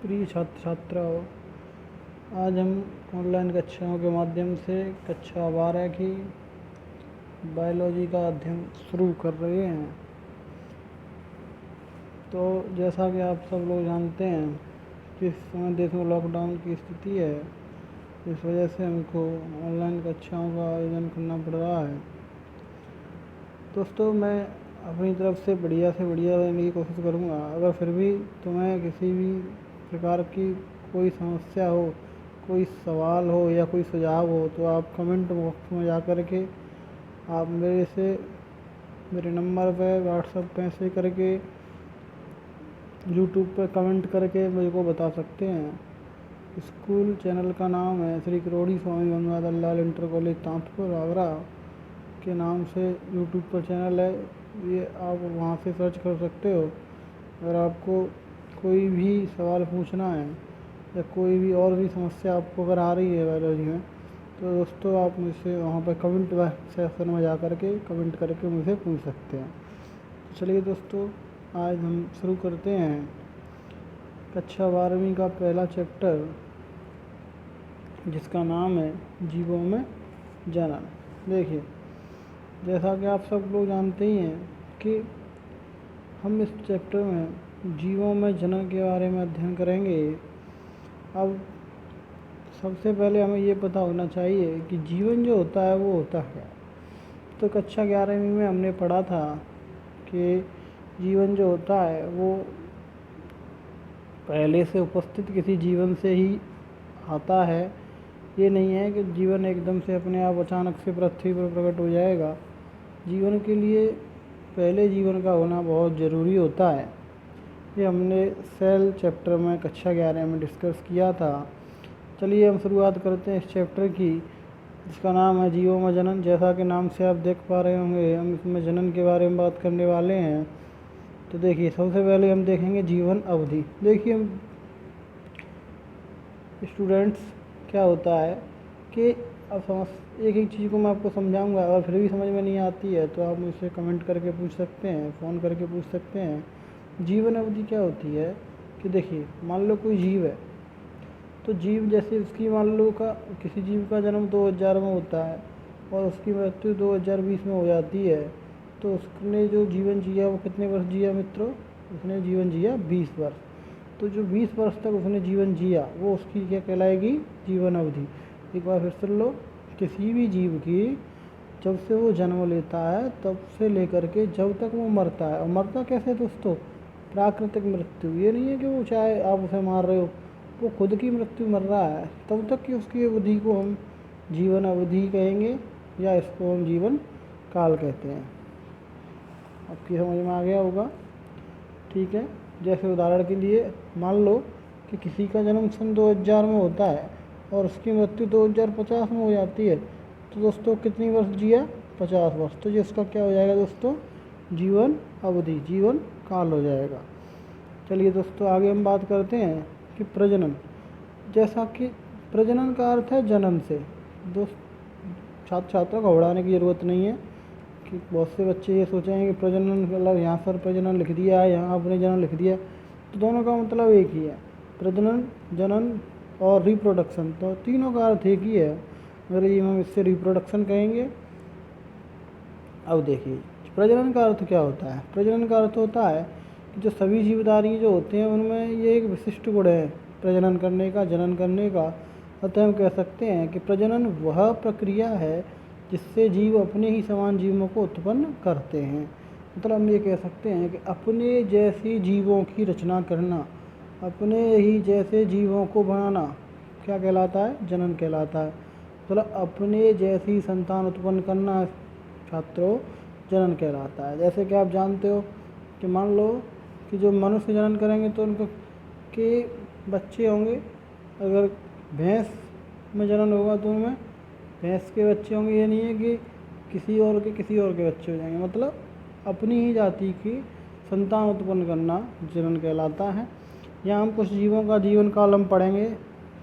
प्रिय छात्र छात्राओं, आज हम ऑनलाइन कक्षाओं के माध्यम से कक्षा 12 की बायोलॉजी का अध्ययन शुरू कर रहे हैं। तो जैसा कि आप सब लोग जानते हैं कि इस समय देश में लॉकडाउन की स्थिति है, इस वजह से हमको ऑनलाइन कक्षाओं का आयोजन करना पड़ रहा है। दोस्तों, मैं अपनी तरफ से बढ़िया देने की कोशिश करूँगा। अगर फिर भी तुम्हें किसी भी प्रकार की कोई समस्या हो, कोई सवाल हो या कोई सुझाव हो, तो आप कमेंट बॉक्स में जा कर के आप मेरे नंबर पर व्हाट्सएप पे मैसेज करके यूट्यूब पर कमेंट करके मुझे को बता सकते हैं। स्कूल चैनल का नाम है श्री किरोड़ी स्वामी गंगाधर लाल इंटर कॉलेज तांतपुर आगरा के नाम से यूट्यूब पर चैनल है। ये आप वहाँ से सर्च कर सकते हो। अगर आपको कोई भी सवाल पूछना है या कोई भी और भी समस्या आपको अगर आ रही है बायोलॉजी में, तो दोस्तों आप मुझसे वहाँ पर कमेंट सेक्शन में जा कर के कमेंट करके मुझे पूछ सकते हैं। तो चलिए दोस्तों, आज हम शुरू करते हैं कक्षा 12वीं का पहला चैप्टर, जिसका नाम है जीवों में जनन। देखिए, जैसा कि आप सब लोग जानते ही हैं कि हम इस चैप्टर में जीवों में जनन के बारे में अध्ययन करेंगे। अब सबसे पहले हमें ये पता होना चाहिए कि जीवन जो होता है वो होता है। तो कक्षा 11वीं में हमने पढ़ा था कि जीवन जो होता है वो पहले से उपस्थित किसी जीवन से ही आता है। ये नहीं है कि जीवन एकदम से अपने आप अचानक से पृथ्वी पर प्रकट हो जाएगा। जीवन के लिए पहले जीवन का होना बहुत ज़रूरी होता है। ये हमने सेल चैप्टर में कक्षा 11 में डिस्कस किया था। चलिए हम शुरुआत करते हैं इस चैप्टर की, जिसका नाम है जीवों में जनन। जैसा कि नाम से आप देख पा रहे होंगे, हम इसमें जनन के बारे में बात करने वाले हैं। तो देखिए, सबसे पहले हम देखेंगे जीवन अवधि। देखिए हम स्टूडेंट्स, क्या होता है कि अब एक एक चीज़ को मैं आपको समझाऊंगा। अगर फिर भी समझ में नहीं आती है तो आप मुझसे कमेंट करके पूछ सकते हैं, फ़ोन करके पूछ सकते हैं। जीवन अवधि क्या होती है कि देखिए, मान लो कोई जीव है, तो जीव जैसे उसकी मान लो किसी जीव का जन्म 2000 में होता है और उसकी मृत्यु 2020 में हो जाती है। तो उसने जो जीवन जिया वो कितने वर्ष जिया मित्रों? उसने जीवन जिया 20 वर्ष। तो जो 20 वर्ष तक उसने जीवन जिया वो उसकी क्या कहलाएगी? जीवन अवधि। एक बार फिर सुन लो, किसी भी जीव की जब से वो जन्म लेता है तब से लेकर के जब तक वो मरता है, और मरता कैसे दोस्तों? प्राकृतिक मृत्यु। ये नहीं है कि वो चाहे आप उसे मार रहे हो, वो खुद की मृत्यु मर रहा है, तब तक की उसकी अवधि को हम जीवन अवधि कहेंगे या इसको हम जीवन काल कहते हैं। आपकी समझ में आ गया होगा? ठीक है। जैसे उदाहरण के लिए मान लो कि किसी का जन्म सन 2000 में होता है और उसकी मृत्यु 2050 में हो जाती है, तो दोस्तों कितनी वर्ष जिया? 50 वर्ष। तो जिसका क्या हो जाएगा दोस्तों? जीवन अवधि, जीवन काल हो जाएगा। चलिए दोस्तों, आगे हम बात करते हैं कि प्रजनन। जैसा कि प्रजनन का अर्थ है जनन से। दोस्त छात्र छात्रों को घबराने की ज़रूरत नहीं है कि बहुत से बच्चे ये सोचेंगे कि प्रजनन मतलब यहाँ पर प्रजनन लिख दिया है, यहाँ आपने जनन लिख दिया, तो दोनों का मतलब एक ही है। प्रजनन, जनन और रिप्रोडक्शन, तो तीनों का अर्थ एक ही है। अंग्रेजी में हम इससे रिप्रोडक्शन कहेंगे। अब देखिए, प्रजनन का अर्थ क्या होता है? प्रजनन का अर्थ होता है कि जो सभी जीवधारी जो होते हैं उनमें ये एक विशिष्ट गुण है प्रजनन करने का, जनन करने का। अतः हम कह सकते हैं कि प्रजनन वह प्रक्रिया है जिससे जीव अपने ही समान जीवों को उत्पन्न करते हैं। मतलब हम ये कह सकते हैं कि अपने जैसे जीवों की रचना करना, अपने ही जैसे जीवों को बनाना क्या कहलाता है? जनन कहलाता है। मतलब अपने जैसी संतान उत्पन्न करना छात्रों जनन कहलाता है। जैसे कि आप जानते हो कि मान लो कि जो मनुष्य जनन करेंगे तो उनको के बच्चे होंगे। अगर भैंस में जनन होगा तो उनमें भैंस के बच्चे होंगे। ये नहीं है कि किसी और के बच्चे हो जाएंगे। मतलब अपनी ही जाति की संतान उत्पन्न करना जनन कहलाता है। यहाँ हम कुछ जीवों का जीवन काल हम पढ़ेंगे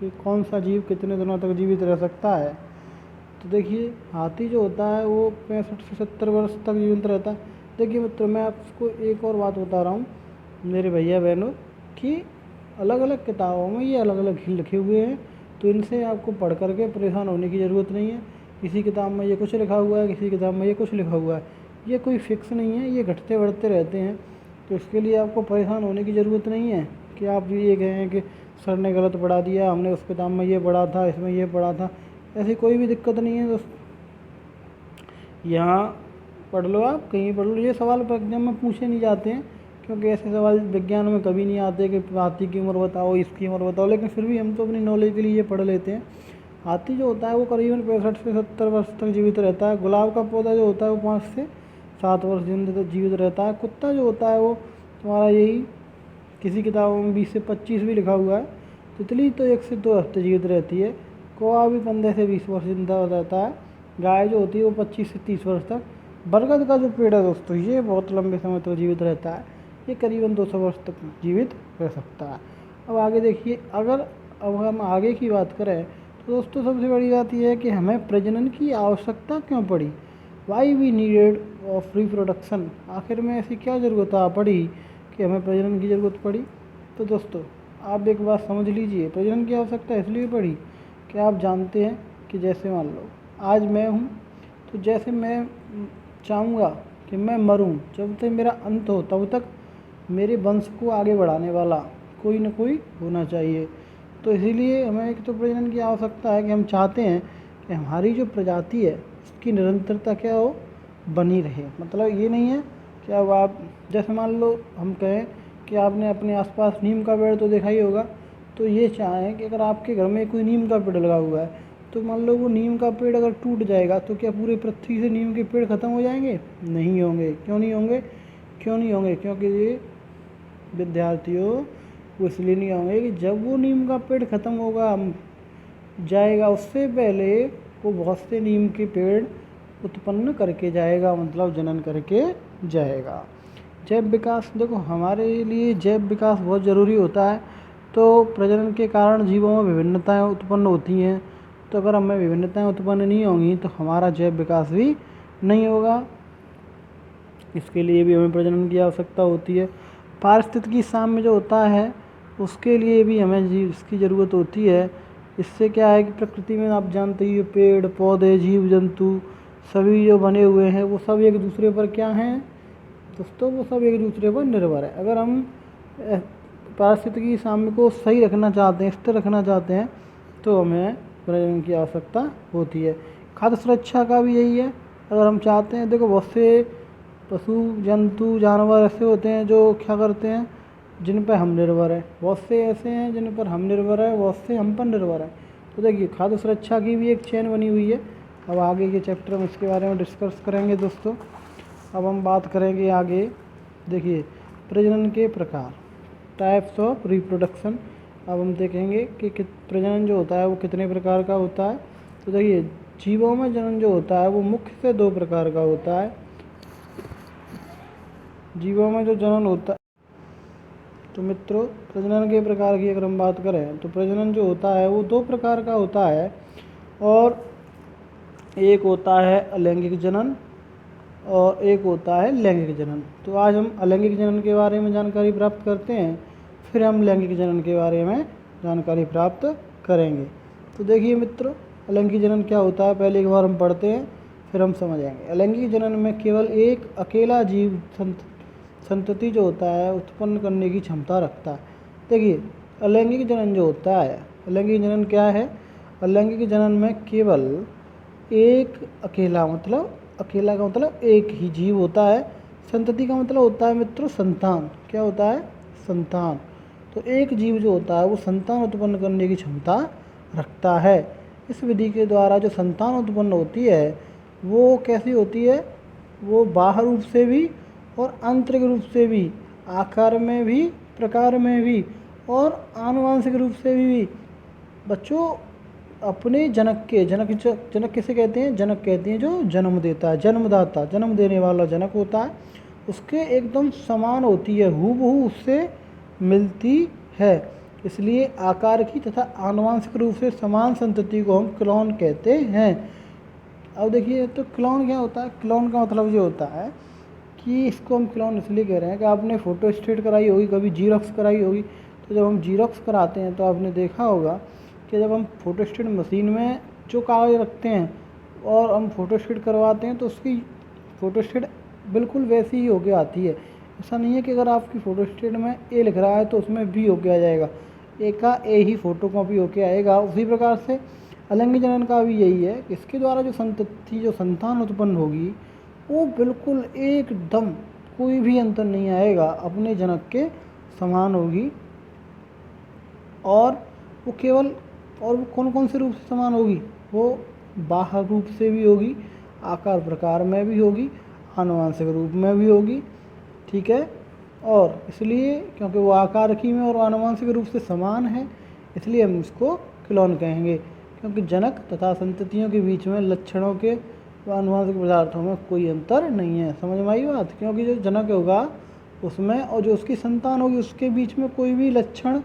कि कौन सा जीव कितने दिनों तक जीवित रह सकता है। तो देखिए, हाथी जो होता है वो 65 से 70 वर्ष तक जीवित रहता है। देखिए मित्रों, मैं आपको एक और बात बता रहा हूँ मेरे भैया बहनों, कि अलग अलग किताबों में ये अलग अलग ही लिखे हुए हैं, तो इनसे आपको पढ़ करके परेशान होने की ज़रूरत नहीं है। किसी किताब में ये कुछ लिखा हुआ है, किसी किताब में ये कुछ लिखा हुआ है, ये कोई फिक्स नहीं है, ये घटते बढ़ते रहते हैं। तो इसके लिए आपको परेशान होने की ज़रूरत नहीं है कि आप ये कहें कि सर ने गलत पढ़ा दिया, हमने उस किताब में ये पढ़ा था, इसमें ये पढ़ा था। ऐसी कोई भी दिक्कत नहीं है दोस्त। यहाँ पढ़ लो, आप कहीं पढ़ लो। ये सवाल एग्जाम में पूछे नहीं जाते हैं, क्योंकि ऐसे सवाल विज्ञान में कभी नहीं आते कि हाथी की उम्र बताओ, इसकी उम्र बताओ, लेकिन फिर भी हम तो अपनी नॉलेज के लिए ये पढ़ लेते हैं। हाथी जो होता है वो करीबन 65 से 70 वर्ष तक जीवित रहता है। गुलाब का पौधा जो होता है वो 5 से 7 वर्ष तक जीवित रहता है। कुत्ता जो होता है वो तुम्हारा यही किसी किताबों में 20 से 25 भी लिखा हुआ है। तितली तो 1 से 2 हफ्ते जीवित रहती है। कौवा भी 15 से 20 वर्ष जिंदा रहता है। गाय जो होती है वो 25 से 30 वर्ष तक। बरगद का जो पेड़ है दोस्तों, ये बहुत लंबे समय तक जीवित रहता है। ये करीबन 200 वर्ष तक जीवित रह सकता है। अब आगे देखिए, अब हम आगे की बात करें तो दोस्तों सबसे बड़ी बात यह है कि हमें प्रजनन की आवश्यकता क्यों पड़ी। Why we needed of reproduction. आखिर में ऐसी क्या ज़रूरत आ पड़ी कि हमें प्रजनन की ज़रूरत पड़ी। तो दोस्तों आप एक बात समझ लीजिए, प्रजनन की आवश्यकता इसलिए पड़ी कि आप जानते हैं कि जैसे मान लो आज मैं हूँ, तो जैसे मैं चाहूँगा कि मैं मरूँ, जब तक मेरा अंत हो तब तक मेरे वंश को आगे बढ़ाने वाला कोई न कोई होना चाहिए। तो इसीलिए हमें एक तो प्रजनन की आवश्यकता है कि हम चाहते हैं कि हमारी जो प्रजाति है उसकी निरंतरता क्या हो, बनी रहे। मतलब ये नहीं है कि अब आप जैसे मान लो हम कहें कि आपने अपने आसपास नीम का पेड़ तो देखा ही होगा, तो ये चाहें कि अगर आपके घर में कोई नीम का पेड़ लगा हुआ है, तो मान लो वो नीम का पेड़ अगर टूट जाएगा तो क्या पूरी पृथ्वी से नीम के पेड़ ख़त्म हो जाएंगे? नहीं होंगे। क्यों नहीं होंगे? क्योंकि ये विद्यार्थियों वो इसलिए नहीं होंगे कि जब वो नीम का पेड़ ख़त्म होगा जाएगा, उससे पहले वो बहुत से नीम के पेड़ उत्पन्न करके जाएगा, मतलब जनन करके जाएगा। जैव विकास, देखो हमारे लिए जैव विकास बहुत ज़रूरी होता है। तो प्रजनन के कारण जीवों में विभिन्नताएं उत्पन्न होती हैं। तो अगर हमें विभिन्नताएं उत्पन्न नहीं होंगी तो हमारा जैव विकास भी नहीं होगा। इसके लिए भी हमें प्रजनन की आवश्यकता होती है। पारिस्थितिकी साम्य जो होता है उसके लिए भी हमें इसकी ज़रूरत होती है। इससे क्या है कि प्रकृति में आप जानते ही हो, पेड़ पौधे जीव जंतु सभी जो बने हुए हैं वो सब एक दूसरे पर क्या हैं दोस्तों, वो सब एक दूसरे पर निर्भर है। अगर हम पारिस्थितिकी साम्य को सही रखना चाहते हैं, स्थिर रखना चाहते हैं, तो हमें प्रजनन की आवश्यकता होती है। खाद्य सुरक्षा का भी यही है। अगर हम चाहते हैं, देखो बहुत से पशु जंतु जानवर ऐसे होते हैं जो क्या करते हैं, जिन पर हम निर्भर है। बहुत से ऐसे हैं जिन पर हम निर्भर है, बहुत से हम पर निर्भर है। तो देखिए खाद्य सुरक्षा की भी एक चेन बनी हुई है। अब आगे के चैप्टर में इसके बारे में डिस्कस करेंगे दोस्तों। अब हम बात करेंगे आगे, देखिए प्रजनन के प्रकार, टाइप्स ऑफ रिप्रोडक्शन। अब हम देखेंगे कि प्रजनन जो होता है वो कितने प्रकार का होता है। तो देखिए जीवों में जनन जो होता है वो मुख्य से 2 प्रकार का होता है। जीवों में जो जनन होता है, तो मित्रों प्रजनन के प्रकार की अगर हम बात करें तो प्रजनन जो होता है वो 2 प्रकार का होता है। और एक होता है अलैंगिक जनन और एक होता है लैंगिक जनन। तो आज हम अलैंगिक जनन के बारे में जानकारी प्राप्त करते हैं, फिर हम लैंगिक जनन के बारे में जानकारी प्राप्त करेंगे। तो देखिए मित्रों, अलैंगिक जनन क्या होता है पहले एक बार हम पढ़ते हैं, फिर हम समझेंगे। अलैंगिक जनन में केवल एक अकेला जीव संतति जो होता है उत्पन्न करने की क्षमता रखता है। देखिए अलैंगिक जनन जो होता है, अलैंगिक जनन क्या है? अलैंगिक जनन में केवल एक अकेला, मतलब अकेला का मतलब एक ही जीव होता है। संतति का मतलब होता है मित्रों संतान। क्या होता है? संतान। तो एक जीव जो होता है वो संतान उत्पन्न करने की क्षमता रखता है। इस विधि के द्वारा जो संतान उत्पन्न होती है वो कैसी होती है? वो बाह्य रूप से भी और आंतरिक रूप से भी, आकार में भी, प्रकार में भी और आनुवांशिक रूप से भी बच्चों अपने जनक के, जनक किसे कहते हैं? जनक कहते हैं जो जन्म देता है, जन्मदाता, जन्म देने वाला जनक होता है, उसके एकदम समान होती है, हूबहू उससे मिलती है। इसलिए आकार की तथा आनुवांशिक रूप से समान संतति को हम क्लोन कहते हैं। अब देखिए तो क्लोन क्या होता है? क्लोन का मतलब ये होता है कि इसको हम क्लोन इसलिए कह रहे हैं कि आपने फ़ोटो स्टेट कराई होगी, कभी जीरोक्स कराई होगी, तो जब हम जीरोक्स कराते हैं तो आपने देखा होगा कि जब हम फ़ोटोस्टेट मशीन में जो कागज़ रखते हैं और हम फ़ोटोस्टेट करवाते हैं तो उसकी फ़ोटोस्टेट बिल्कुल वैसी ही होके आती है। ऐसा नहीं है कि अगर आपकी फ़ोटोस्टेट में ए लिख रहा है तो उसमें बी होके आ जाएगा, ए का ए ही फ़ोटो कॉपी होके आएगा। उसी प्रकार से अलिंग जनन का भी यही है कि इसके द्वारा जो संतति जो संतान उत्पन्न होगी वो बिल्कुल एकदम कोई भी अंतर नहीं आएगा, अपने जनक के समान होगी। और वो केवल और वो कौन कौन से रूप से समान होगी, वो बाह्य रूप से भी होगी, आकार प्रकार में भी होगी, आनुवंशिक रूप में भी होगी, ठीक है। और इसलिए क्योंकि वो आकारकी में और आनुवंशिक रूप से समान है इसलिए हम उसको क्लोन कहेंगे, क्योंकि जनक तथा संततियों के बीच में लक्षणों के व आनुवंशिक पदार्थों में कोई अंतर नहीं है। समझ में आई बात? क्योंकि जो जनक होगा उसमें और जो उसकी संतान होगी उसके बीच में कोई भी लक्षण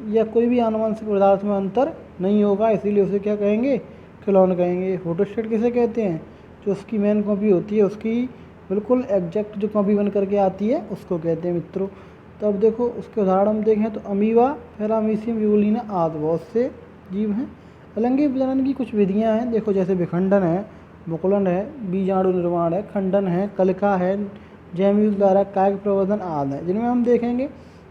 या कोई भी आनुवंशिक पदार्थ में अंतर नहीं होगा, इसीलिए उसे क्या कहेंगे, क्लोन कहेंगे। फोटोस्टेट किसे कहते हैं, जो उसकी मेन कॉपी होती है उसकी बिल्कुल एग्जैक्ट जो कॉपी बन करके आती है उसको कहते हैं मित्रों। तो अब देखो उसके उदाहरण हम देखें तो अमीबा, पैरामीशियम, यूलिना आदि बहुत से जीव हैं। अलिंगी प्रजनन की कुछ विधियां हैं, देखो जैसे विखंडन है, मुकुलन है, बीजाणु निर्माण है, खंडन है, कलिका है, जैमयुग द्वारा कायिक प्रवर्धन आदि है, जिनमें हम देखेंगे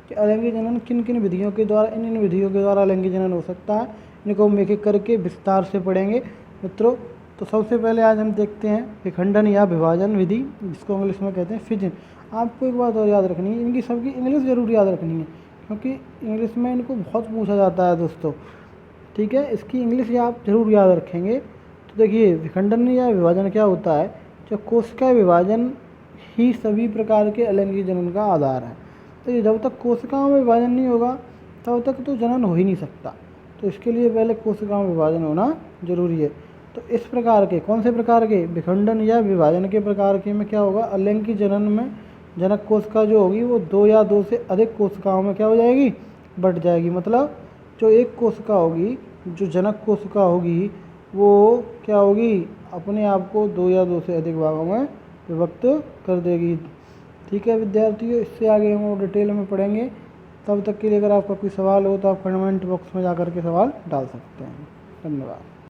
कि अलिंगी जनन किन किन विधियों के द्वारा इन विधियों के द्वारा अलिंगी जनन हो सकता है। इनको हम एक एक करके विस्तार से पढ़ेंगे मित्रों। तो सबसे पहले आज हम देखते हैं विखंडन या विभाजन विधि, जिसको इंग्लिश में कहते हैं फिजन। आपको एक बात और याद रखनी है, इनकी सबकी इंग्लिश ज़रूर याद रखनी है क्योंकि इंग्लिश में इनको बहुत पूछा जाता है दोस्तों, ठीक है। इसकी इंग्लिश आप जरूर याद रखेंगे। तो देखिए विखंडन या विभाजन क्या होता है, जो कोशिका विभाजन ही सभी प्रकार के अलिंगी जनन का आधार है। तो ये जब तक कोशिकाओं में विभाजन नहीं होगा तब तक तो जनन हो ही नहीं सकता, तो इसके लिए पहले कोशिकाओं में विभाजन होना जरूरी है। तो इस प्रकार के कौन से प्रकार के, विखंडन या विभाजन के प्रकार के में क्या होगा, अलिंगी जनन में जनक कोशिका जो होगी वो 2 या 2 से अधिक कोशिकाओं में क्या हो जाएगी, बट जाएगी। मतलब जो एक कोशिका होगी, जो जनक कोशिका होगी, वो क्या होगी, अपने आप को 2 या 2 से अधिक भागों में विभक्त कर देगी। ठीक है विद्यार्थियों, इससे आगे हम और डिटेल में पढ़ेंगे। तब तक के लिए अगर आपका कोई सवाल हो तो आप कमेंट बॉक्स में जा कर के सवाल डाल सकते हैं। धन्यवाद।